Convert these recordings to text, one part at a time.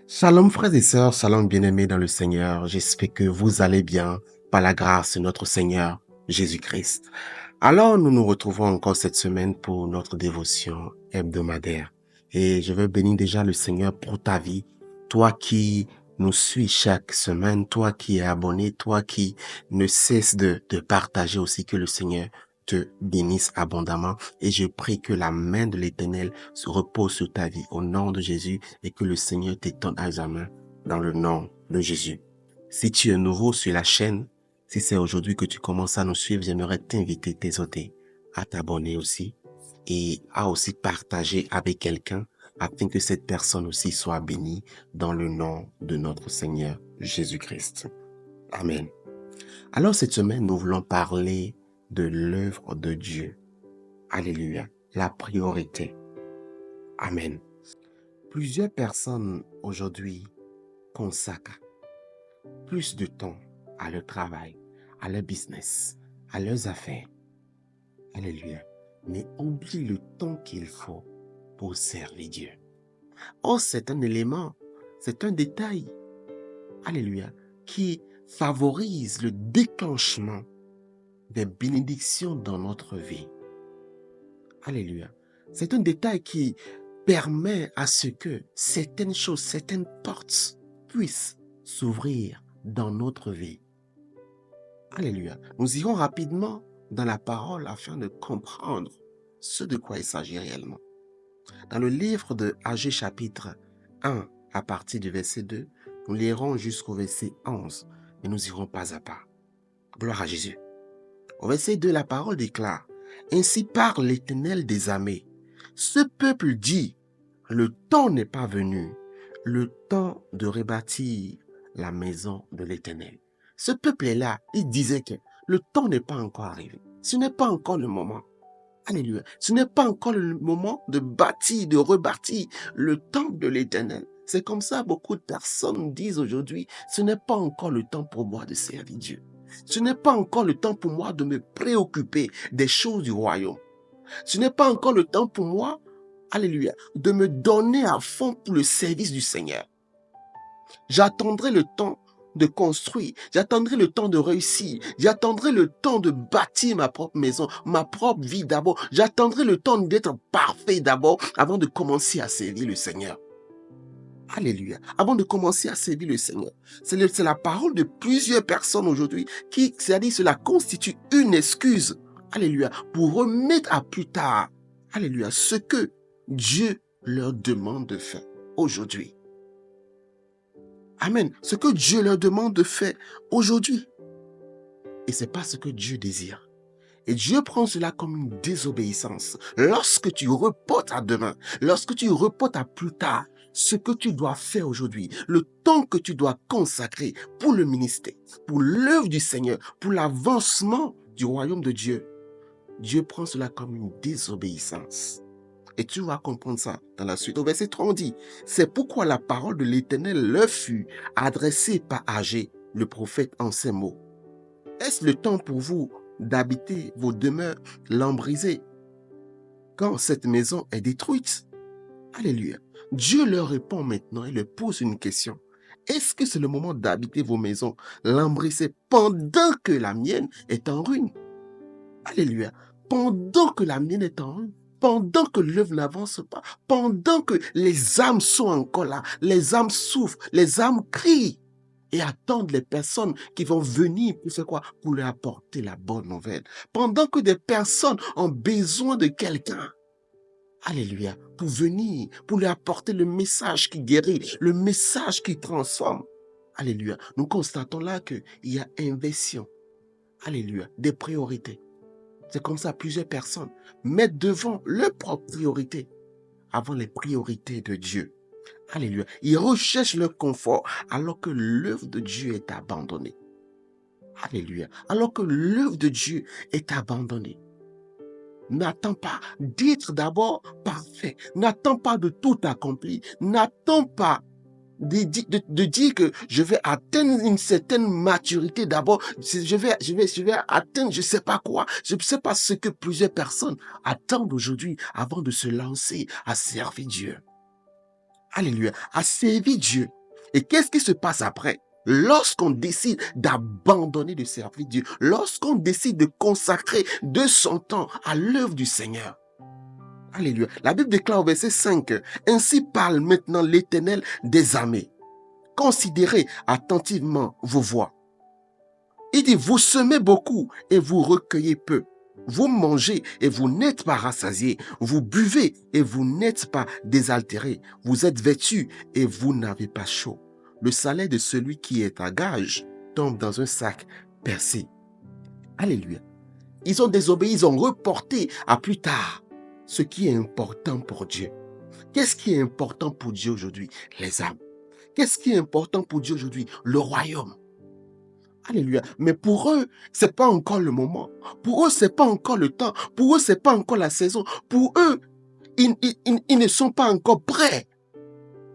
Shalom frères et sœurs, shalom bien-aimés dans le Seigneur. J'espère que vous allez bien par la grâce de notre Seigneur Jésus-Christ. Alors nous nous retrouvons encore cette semaine pour notre dévotion hebdomadaire. Et je veux bénir déjà le Seigneur pour ta vie, toi qui nous suis chaque semaine, toi qui es abonné, toi qui ne cesse de partager aussi, que le Seigneur te bénisse abondamment. Et je prie que la main de l'Éternel se repose sur ta vie au nom de Jésus et que le Seigneur t'étende à jamais dans le nom de Jésus. Si tu es nouveau sur la chaîne, si c'est aujourd'hui que tu commences à nous suivre, j'aimerais t'inviter, t'exhorter à t'abonner aussi et à aussi partager avec quelqu'un afin que cette personne aussi soit bénie dans le nom de notre Seigneur Jésus-Christ. Amen. Alors cette semaine, nous voulons parler de l'œuvre de Dieu. Alléluia. La priorité. Amen. Plusieurs personnes aujourd'hui consacrent plus de temps à leur travail, à leur business, à leurs affaires. Alléluia. Mais oublient le temps qu'il faut pour servir Dieu. Oh, c'est un élément, c'est un détail, alléluia, qui favorise le déclenchement des bénédictions dans notre vie. Alléluia. C'est un détail qui permet à ce que certaines choses, certaines portes puissent s'ouvrir dans notre vie. Alléluia. Nous irons rapidement dans la parole afin de comprendre ce de quoi il s'agit réellement. Dans le livre de Agé chapitre 1, à partir du verset 2, nous lirons jusqu'au verset 11 et nous irons pas à pas. Gloire à Jésus. Au verset 2, la parole déclare: « Ainsi parle l'Éternel des armées. Ce peuple dit, le temps n'est pas venu, le temps de rebâtir la maison de l'Éternel. » Ce peuple-là, il disait que le temps n'est pas encore arrivé. Ce n'est pas encore le moment. Alléluia. Ce n'est pas encore le moment de bâtir, de rebâtir le temple de l'Éternel. C'est comme ça beaucoup de personnes disent aujourd'hui, ce n'est pas encore le temps pour moi de servir Dieu. Ce n'est pas encore le temps pour moi de me préoccuper des choses du royaume. Ce n'est pas encore le temps pour moi, alléluia, de me donner à fond pour le service du Seigneur. J'attendrai le temps de construire, j'attendrai le temps de réussir, j'attendrai le temps de bâtir ma propre maison, ma propre vie d'abord, j'attendrai le temps d'être parfait d'abord avant de commencer à servir le Seigneur. Alléluia. Avant de commencer à servir le Seigneur. C'est la parole de plusieurs personnes aujourd'hui qui, c'est-à-dire, cela constitue une excuse, alléluia, pour remettre à plus tard, alléluia, ce que Dieu leur demande de faire aujourd'hui. Amen. Ce que Dieu leur demande de faire aujourd'hui. Et c'est pas ce que Dieu désire. Et Dieu prend cela comme une désobéissance. Lorsque tu reportes à demain, lorsque tu reportes à plus tard, ce que tu dois faire aujourd'hui, le temps que tu dois consacrer pour le ministère, pour l'œuvre du Seigneur, pour l'avancement du royaume de Dieu, Dieu prend cela comme une désobéissance. Et tu vas comprendre ça dans la suite. Au verset 3, on dit, « C'est pourquoi la parole de l'Éternel leur fut adressée par Agé, le prophète, en ces mots. Est-ce le temps pour vous d'habiter vos demeures lambrisées quand cette maison est détruite? » Alléluia. Dieu leur répond maintenant et leur pose une question. Est-ce que c'est le moment d'habiter vos maisons lambrisées pendant que la mienne est en ruine? Alléluia. Pendant que la mienne est en ruine, pendant que l'œuvre n'avance pas, pendant que les âmes sont encore là, les âmes souffrent, les âmes crient et attendent les personnes qui vont venir pour faire quoi? Pour leur apporter la bonne nouvelle. Pendant que des personnes ont besoin de quelqu'un, alléluia, pour venir, pour lui apporter le message qui guérit, le message qui transforme. Alléluia. Nous constatons là qu'il y a inversion. Alléluia. Des priorités. C'est comme ça, plusieurs personnes mettent devant leurs propres priorités avant les priorités de Dieu. Alléluia. Ils recherchent leur confort alors que l'œuvre de Dieu est abandonnée. Alléluia. Alors que l'œuvre de Dieu est abandonnée. N'attends pas d'être d'abord parfait. N'attends pas de tout accomplir. N'attends pas de dire que je vais atteindre une certaine maturité d'abord. Je vais atteindre je ne sais pas quoi. Je ne sais pas ce que plusieurs personnes attendent aujourd'hui avant de se lancer à servir Dieu. Alléluia. À servir Dieu. Et qu'est-ce qui se passe après? Lorsqu'on décide d'abandonner de servir Dieu, lorsqu'on décide de consacrer de son temps à l'œuvre du Seigneur. Alléluia. La Bible déclare au verset 5, ainsi parle maintenant l'Éternel des armées. Considérez attentivement vos voies. Il dit, vous semez beaucoup et vous recueillez peu. Vous mangez et vous n'êtes pas rassasiés. Vous buvez et vous n'êtes pas désaltérés. Vous êtes vêtus et vous n'avez pas chaud. Le salaire de celui qui est à gage tombe dans un sac percé. Alléluia. Ils ont désobéi, ils ont reporté à plus tard ce qui est important pour Dieu. Qu'est-ce qui est important pour Dieu aujourd'hui? Les âmes. Qu'est-ce qui est important pour Dieu aujourd'hui? Le royaume. Alléluia. Mais pour eux, c'est pas encore le moment. Pour eux, c'est pas encore le temps. Pour eux, c'est pas encore la saison. Pour eux, ils ne sont pas encore prêts.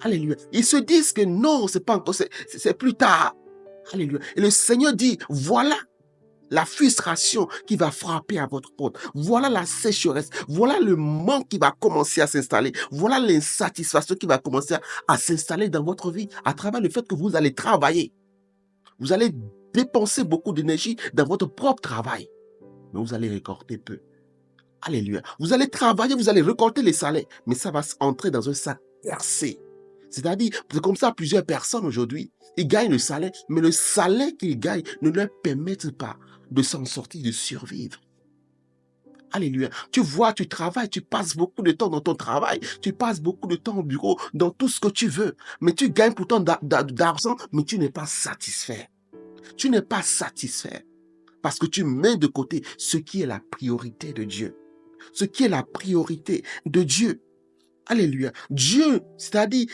Alléluia. Ils se disent que non, c'est pas encore, c'est plus tard. Alléluia. Et le Seigneur dit, voilà la frustration qui va frapper à votre porte. Voilà la sécheresse. Voilà le manque qui va commencer à s'installer. Voilà l'insatisfaction qui va commencer à s'installer dans votre vie à travers le fait que vous allez travailler. Vous allez dépenser beaucoup d'énergie dans votre propre travail, mais vous allez récolter peu. Alléluia. Vous allez travailler, vous allez récolter les salaires, mais ça va entrer dans un sac percé. C'est-à-dire, c'est comme ça plusieurs personnes aujourd'hui, ils gagnent le salaire, mais le salaire qu'ils gagnent ne leur permet pas de s'en sortir, de survivre. Alléluia. Tu vois, tu travailles, tu passes beaucoup de temps dans ton travail, tu passes beaucoup de temps au bureau, dans tout ce que tu veux, mais tu gagnes pourtant d'argent, mais tu n'es pas satisfait. Tu n'es pas satisfait parce que tu mets de côté ce qui est la priorité de Dieu. Ce qui est la priorité de Dieu. Alléluia. Dieu, c'est-à-dire,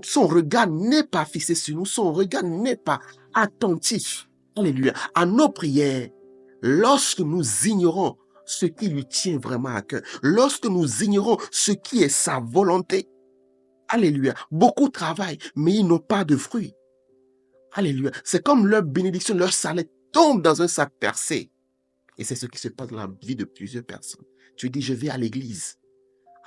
son regard n'est pas fixé sur nous, son regard n'est pas attentif. Alléluia. À nos prières, lorsque nous ignorons ce qui lui tient vraiment à cœur, lorsque nous ignorons ce qui est sa volonté, alléluia, beaucoup travaillent, mais ils n'ont pas de fruits. Alléluia. C'est comme leur bénédiction, leur salaire tombe dans un sac percé. Et c'est ce qui se passe dans la vie de plusieurs personnes. Tu dis, je vais à l'église.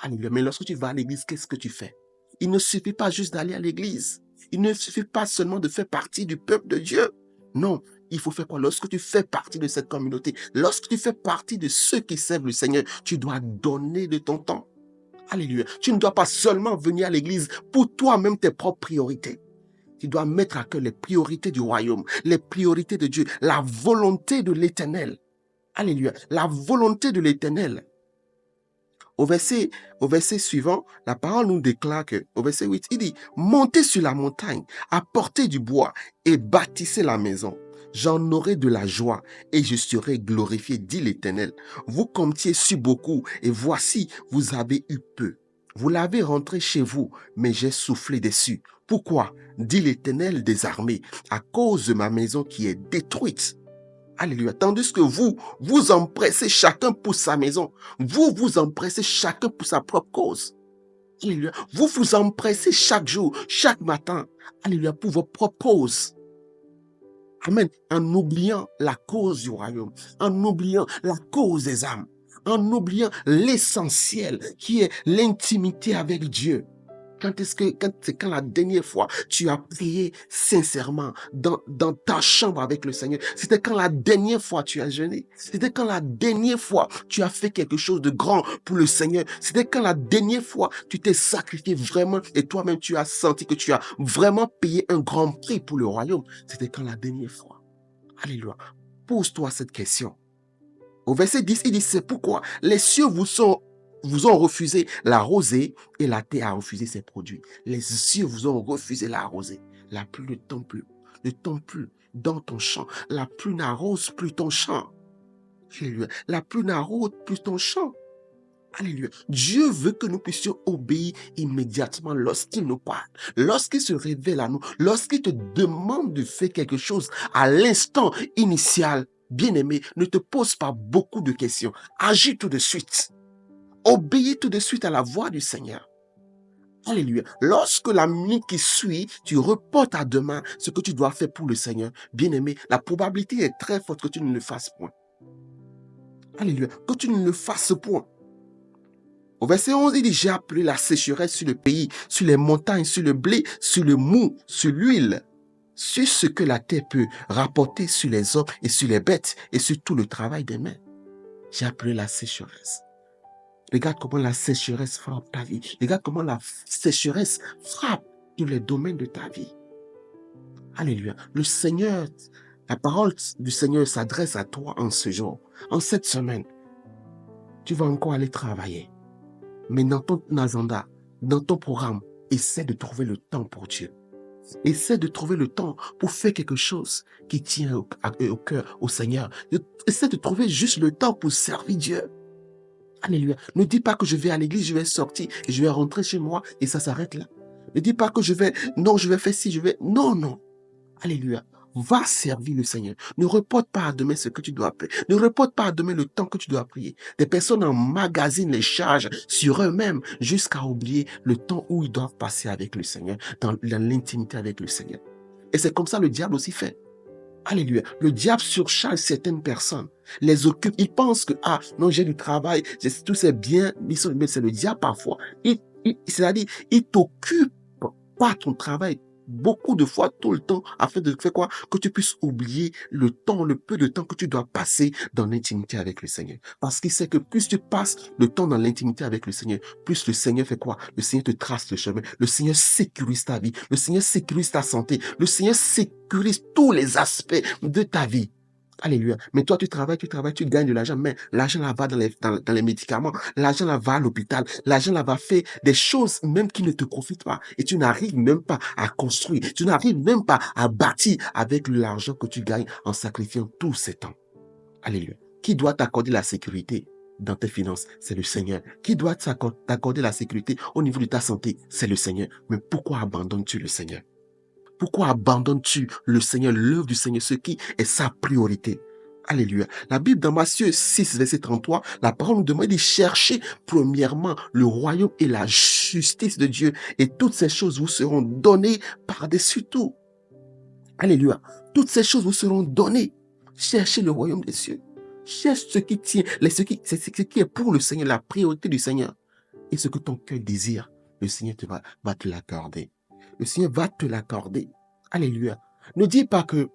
Alléluia. Mais lorsque tu vas à l'église, qu'est-ce que tu fais? Il ne suffit pas juste d'aller à l'église. Il ne suffit pas seulement de faire partie du peuple de Dieu. Non, il faut faire quoi? Lorsque tu fais partie de cette communauté, lorsque tu fais partie de ceux qui servent le Seigneur, tu dois donner de ton temps. Alléluia. Tu ne dois pas seulement venir à l'église pour toi-même tes propres priorités. Tu dois mettre à cœur les priorités du royaume, les priorités de Dieu, la volonté de l'Éternel. Alléluia. La volonté de l'Éternel. Au verset suivant, la parole nous déclare que, au verset 8, il dit, montez sur la montagne, apportez du bois et bâtissez la maison. J'en aurai de la joie et je serai glorifié, dit l'Éternel. Vous comptiez sur beaucoup et voici, vous avez eu peu. Vous l'avez rentré chez vous, mais j'ai soufflé dessus. Pourquoi? Dit l'Éternel des armées, à cause de ma maison qui est détruite. Alléluia. Tandis que vous vous empressez chacun pour sa maison. Vous vous empressez chacun pour sa propre cause. Alléluia. Vous vous empressez chaque jour, chaque matin. Alléluia. Pour vos propres causes. Amen. En oubliant la cause du royaume. En oubliant la cause des âmes. En oubliant l'essentiel qui est l'intimité avec Dieu. Quand la dernière fois tu as prié sincèrement dans ta chambre avec le Seigneur? C'était quand la dernière fois tu as jeûné? C'était quand la dernière fois tu as fait quelque chose de grand pour le Seigneur? C'était quand la dernière fois tu t'es sacrifié vraiment et toi-même tu as senti que tu as vraiment payé un grand prix pour le royaume? C'était quand la dernière fois? Alléluia. Pose-toi cette question. Au verset 10, il dit, c'est pourquoi les cieux vous ont refusé la rosée et la terre a refusé ses produits. Les cieux vous ont refusé la rosée. La pluie ne tombe plus dans ton champ. La pluie n'arrose plus ton champ. Alléluia. La pluie n'arrose plus ton champ. Alléluia. Dieu veut que nous puissions obéir immédiatement lorsqu'il nous parle, lorsqu'il se révèle à nous, lorsqu'il te demande de faire quelque chose à l'instant initial. Bien-aimé, ne te pose pas beaucoup de questions. Agis tout de suite. Obéis tout de suite à la voix du Seigneur. Alléluia. Lorsque la minute qui suit, tu reportes à demain ce que tu dois faire pour le Seigneur, bien-aimé, la probabilité est très forte que tu ne le fasses point. Alléluia. Que tu ne le fasses point. Au verset 11, il dit, j'ai appelé la sécheresse sur le pays, sur les montagnes, sur le blé, sur le mou, sur l'huile, sur ce que la terre peut rapporter sur les hommes et sur les bêtes et sur tout le travail des mains. J'ai appelé la sécheresse. Regarde comment la sécheresse frappe ta vie. Regarde comment la sécheresse frappe tous les domaines de ta vie. Alléluia. Le Seigneur, la parole du Seigneur s'adresse à toi en ce jour, en cette semaine. Tu vas encore aller travailler. Mais dans ton agenda, dans ton programme, essaie de trouver le temps pour Dieu. Essaie de trouver le temps pour faire quelque chose qui tient au cœur, au Seigneur. Essaie de trouver juste le temps pour servir Dieu. Alléluia. Ne dis pas que je vais à l'église, je vais sortir et je vais rentrer chez moi et ça s'arrête là. Ne dis pas que je vais faire ci, Non. Alléluia. Va servir le Seigneur. Ne reporte pas à demain ce que tu dois faire. Ne reporte pas à demain le temps que tu dois prier. Des personnes emmagasinent les charges sur eux-mêmes jusqu'à oublier le temps où ils doivent passer avec le Seigneur, dans l'intimité avec le Seigneur. Et c'est comme ça le diable aussi fait. Alléluia. Le diable surcharge certaines personnes, les occupe. Ils pensent que, non, j'ai du travail, tout c'est bien, mais c'est le diable parfois. C'est-à-dire, il t'occupe pas ton travail beaucoup de fois, tout le temps, afin de faire quoi? Que tu puisses oublier le peu de temps que tu dois passer dans l'intimité avec le Seigneur. Parce qu'il sait que plus tu passes le temps dans l'intimité avec le Seigneur, plus le Seigneur fait quoi? Le Seigneur te trace le chemin. Le Seigneur sécurise ta vie. Le Seigneur sécurise ta santé. Le Seigneur sécurise tous les aspects de ta vie. Alléluia. Mais toi, tu travailles, tu gagnes de l'argent, mais l'argent là va dans les médicaments, l'argent là va à l'hôpital, l'argent là va faire des choses même qui ne te profitent pas. Et tu n'arrives même pas à construire, tu n'arrives même pas à bâtir avec l'argent que tu gagnes en sacrifiant tout ces temps. Alléluia. Qui doit t'accorder la sécurité dans tes finances? C'est le Seigneur. Qui doit t'accorder la sécurité au niveau de ta santé? C'est le Seigneur. Mais pourquoi abandonnes-tu le Seigneur? Pourquoi abandonnes-tu le Seigneur, l'œuvre du Seigneur, ce qui est sa priorité? Alléluia. La Bible dans Matthieu 6, verset 33, la parole nous demande de chercher premièrement le royaume et la justice de Dieu, et toutes ces choses vous seront données par-dessus tout. Alléluia. Toutes ces choses vous seront données. Cherchez le royaume des cieux. Cherche ce qui tient, ce qui est pour le Seigneur, la priorité du Seigneur. Et ce que ton cœur désire, le Seigneur va te l'accorder. Le Seigneur va te l'accorder. Alléluia. Ne dis pas que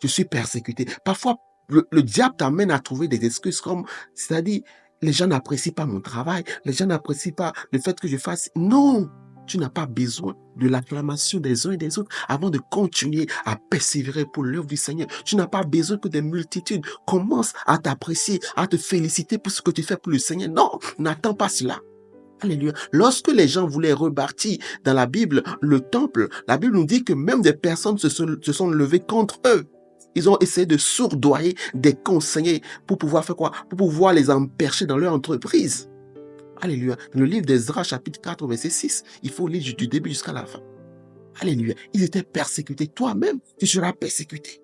je suis persécuté. Parfois, le diable t'amène à trouver des excuses comme, c'est-à-dire, les gens n'apprécient pas mon travail, les gens n'apprécient pas le fait que je fasse. Non, tu n'as pas besoin de l'acclamation des uns et des autres avant de continuer à persévérer pour l'œuvre du Seigneur. Tu n'as pas besoin que des multitudes commencent à t'apprécier, à te féliciter pour ce que tu fais pour le Seigneur. Non, n'attends pas cela. Alléluia. Lorsque les gens voulaient rebâtir dans la Bible le temple, la Bible nous dit que même des personnes se sont levées contre eux. Ils ont essayé de sourdoyer des conseillers pour pouvoir faire quoi? Pour pouvoir les empêcher dans leur entreprise. Alléluia. Dans le livre d'Ezra, chapitre 4, verset 6, il faut lire du début jusqu'à la fin. Alléluia. Ils étaient persécutés. Toi-même, tu seras persécuté.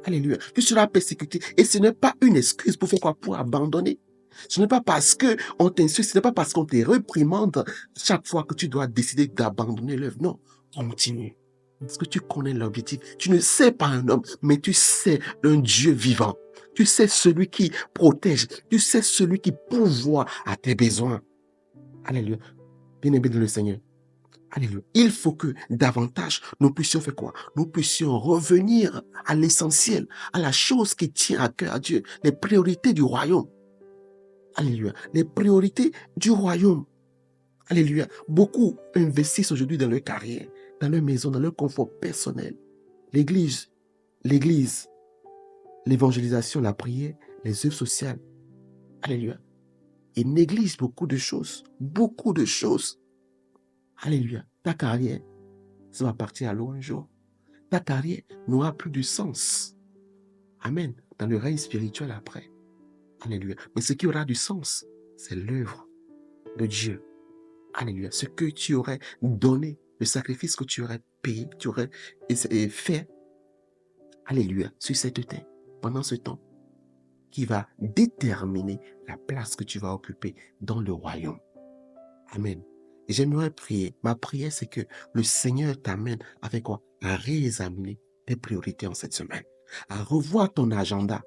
Alléluia. Tu seras persécuté. Et ce n'est pas une excuse pour faire quoi? Pour abandonner. Ce n'est pas parce qu'on t'insulte, ce n'est pas parce qu'on te réprimande chaque fois que tu dois décider d'abandonner l'œuvre. Non, continue. Parce que tu connais l'objectif. Tu ne sais pas un homme, mais tu sais un Dieu vivant. Tu sais celui qui protège. Tu sais celui qui pourvoit à tes besoins. Alléluia. Bien-aimé dans le Seigneur. Alléluia. Il faut que davantage nous puissions faire quoi? Nous puissions revenir à l'essentiel, à la chose qui tient à cœur à Dieu, les priorités du royaume. Alléluia. Les priorités du royaume. Alléluia. Beaucoup investissent aujourd'hui dans leur carrière, dans leur maison, dans leur confort personnel. L'église, l'évangélisation, la prière, les œuvres sociales. Alléluia. Ils négligent beaucoup de choses. Beaucoup de choses. Alléluia. Ta carrière, ça va partir à l'eau un jour. Ta carrière n'aura plus de sens. Amen. Dans le règne spirituel après. Alléluia. Mais ce qui aura du sens, c'est l'œuvre de Dieu. Alléluia. Ce que tu aurais donné, le sacrifice que tu aurais payé, tu aurais fait. Alléluia. Sur cette terre, pendant ce temps, qui va déterminer la place que tu vas occuper dans le royaume. Amen. Et j'aimerais prier. Ma prière, c'est que le Seigneur t'amène avec quoi? À réexaminer tes priorités en cette semaine. À revoir ton agenda.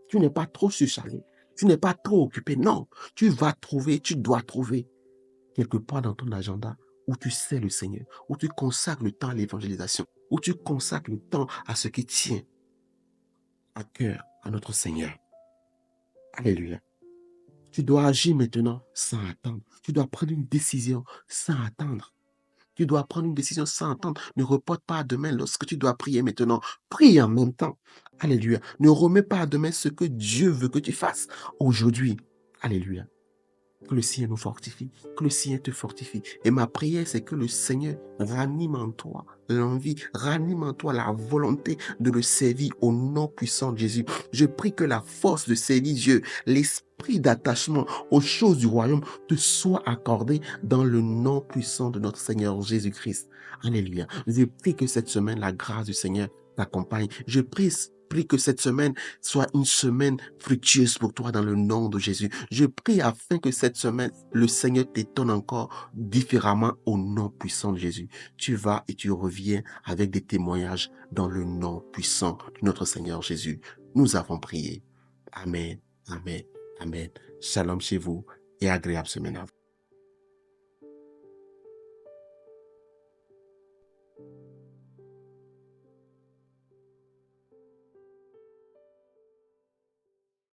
Tu n'es pas trop surchargé. Tu n'es pas trop occupé. Non, tu vas trouver, tu dois trouver quelque part dans ton agenda où tu sais le Seigneur, où tu consacres le temps à l'évangélisation, où tu consacres le temps à ce qui tient à cœur à notre Seigneur. Alléluia. Tu dois agir maintenant sans attendre. Tu dois prendre une décision sans attendre. Tu dois prendre une décision sans attendre. Ne reporte pas à demain lorsque tu dois prier maintenant. Prie en même temps. Alléluia. Ne remets pas à demain ce que Dieu veut que tu fasses aujourd'hui. Alléluia. Que le Seigneur nous fortifie, que le Seigneur te fortifie. Et ma prière, c'est que le Seigneur ranime en toi l'envie, ranime en toi la volonté de le servir au nom puissant de Jésus. Je prie que la force de servir Dieu, l'esprit d'attachement aux choses du royaume te soit accordé dans le nom puissant de notre Seigneur Jésus-Christ. Alléluia. Je prie que cette semaine, la grâce du Seigneur t'accompagne. Je prie que cette semaine soit une semaine fructueuse pour toi dans le nom de Jésus. Je prie afin que cette semaine, le Seigneur t'étonne encore différemment au nom puissant de Jésus. Tu vas et tu reviens avec des témoignages dans le nom puissant de notre Seigneur Jésus. Nous avons prié. Amen, amen, amen. Shalom chez vous et agréable semaine à vous.